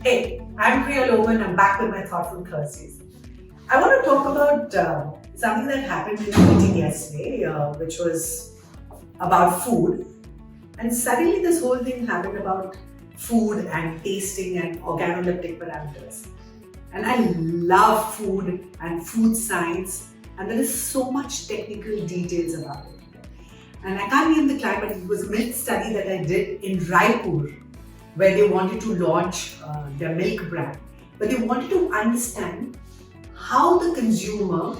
Hey, I'm Priya Lobo and I'm back with my Thoughtful Thursdays. I want to talk about something that happened in the meeting yesterday, which was about food. And suddenly this whole thing happened about food and tasting and organoleptic parameters. And I love food and food science, and there is so much technical details about it. And I can't name the client, but it was a milk study that I did in Raipur, where they wanted to launch their milk brand. But they wanted to understand how the consumer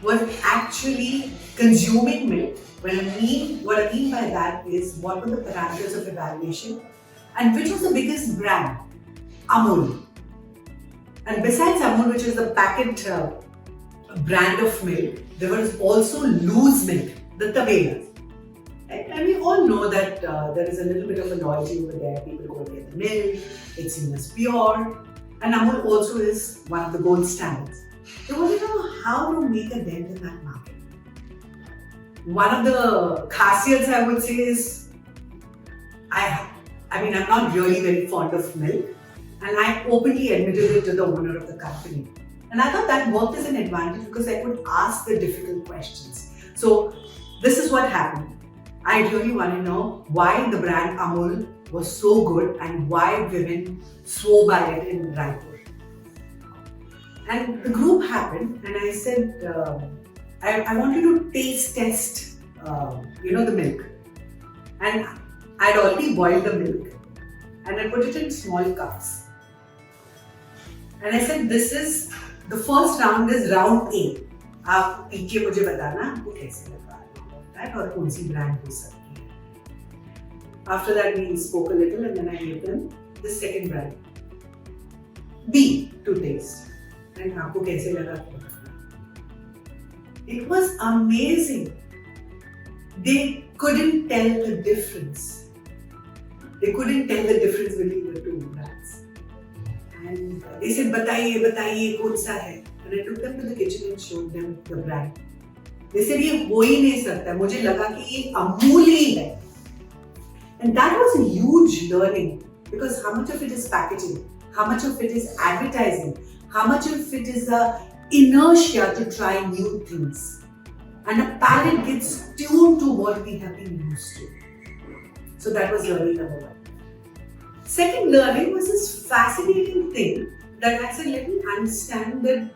was actually consuming milk. What I mean by that is what were the parameters of evaluation and which was the biggest brand? Amul. And besides Amul, which is the packet brand of milk, there was also loose milk, the Tabelas. And we all know that there is a little bit of a loyalty over there. People go and get the milk, it's seen as pure. And Amul also is one of the gold standards. They wanted to know how to make a dent in that market. One of the khasiyats I would say is, I'm not really very fond of milk. And I openly admitted it to the owner of the company. And I thought that worked as an advantage because I could ask the difficult questions. So this is what happened. I really want to know why the brand Amul was so good and why women swore by it in Raipur. And the group happened and I said, I wanted to taste test, the milk. And I'd already boiled the milk and I put it in small cups. And I said, the first round is round A. आप P के मुझे बताना आपको कैसे लगा that और कौन सी brand हो सकती है. After that we spoke a little and then I gave them the second brand B to taste. And आपको कैसे लगा क्या बताना. It was amazing. They couldn't tell the difference. They couldn't tell the difference between the two brands. And they said, बताइए कौन सा है. And I took them to the kitchen and showed them the brand. They said, ये हो ही नहीं सकता. मुझे लगा कि ये अमूल ही है. And that was a huge learning because how much of it is packaging, how much of it is advertising, how much of it is the inertia to try new things. And a palate gets tuned to what we have been used to. So that was learning number one. Second learning was this fascinating thing that I said, let me understand that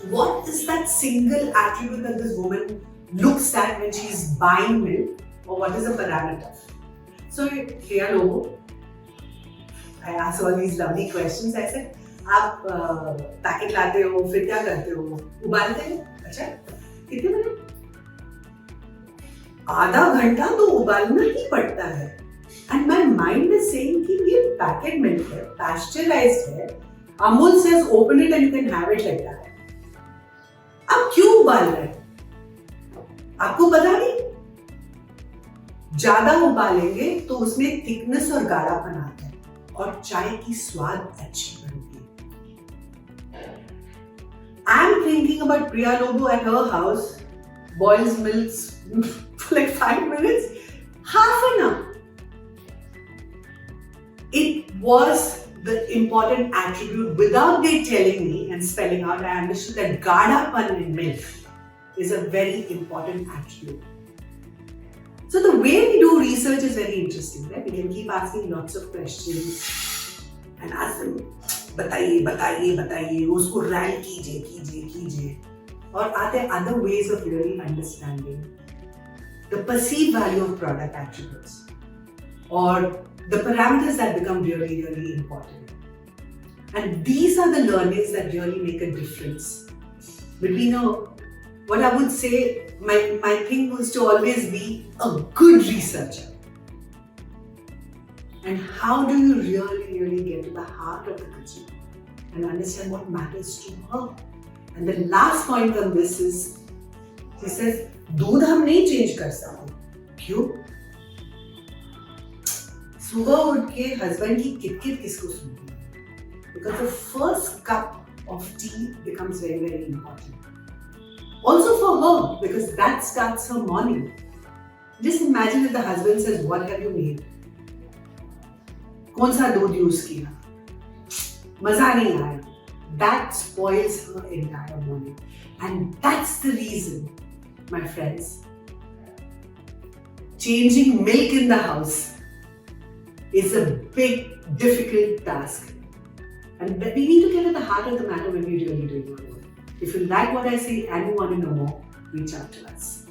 what is that single attribute that this woman looks at when she's buying milk, or what is the parameter? So Priya Lobo, I asked all these lovely questions. I said, आप packet लाते हो फिर क्या करते हो उबालते हो अच्छा कितने मिनट आधा घंटा तो उबालना ही पड़ता है and my mind is saying कि ये पैकेट मिल्क है pasteurized है Amul says open it and you can have it like that. अब क्यों उबाल रहे हैं आपको पता नहीं ज्यादा उबालेंगे तो उसमें थिकनेस और गाढ़ापन आता है और चाय की स्वाद अच्छी बनती है. I'm thinking about Priya Lobo at her house boils milks for like 5 minutes, half an hour. It was the important attribute without they telling me and spelling out. I understood that gaadapan in milk is a very important attribute. So the way we do research is very interesting, right? We can keep asking lots of questions and ask them, बताइए, उसको rank कीजिए. और आते हैं other ways of really understanding the perceived value of product attributes or the parameters that become really, really important. And these are the learnings that really make a difference between what I would say, my thing was to always be a good researcher. And how do you really get to the heart of the consumer and understand what matters to her? And the last point on this is, she says, दूध हम नहीं change कर सकते. क्यों? सुबह उठ के husband की किटकिट किसको सुनती है? Because the first cup of tea becomes very, very important. Also for her, because that starts her morning. Just imagine if the husband says, what have you made? कौन सा दूध यूज किया? मजा नहीं आया. That spoils her entire morning. And that's the reason, my friends, changing milk in the house is a big, difficult task. And we need to get at the heart of the matter when we're really doing our work. If you like what I say and you want to know more, reach out to us.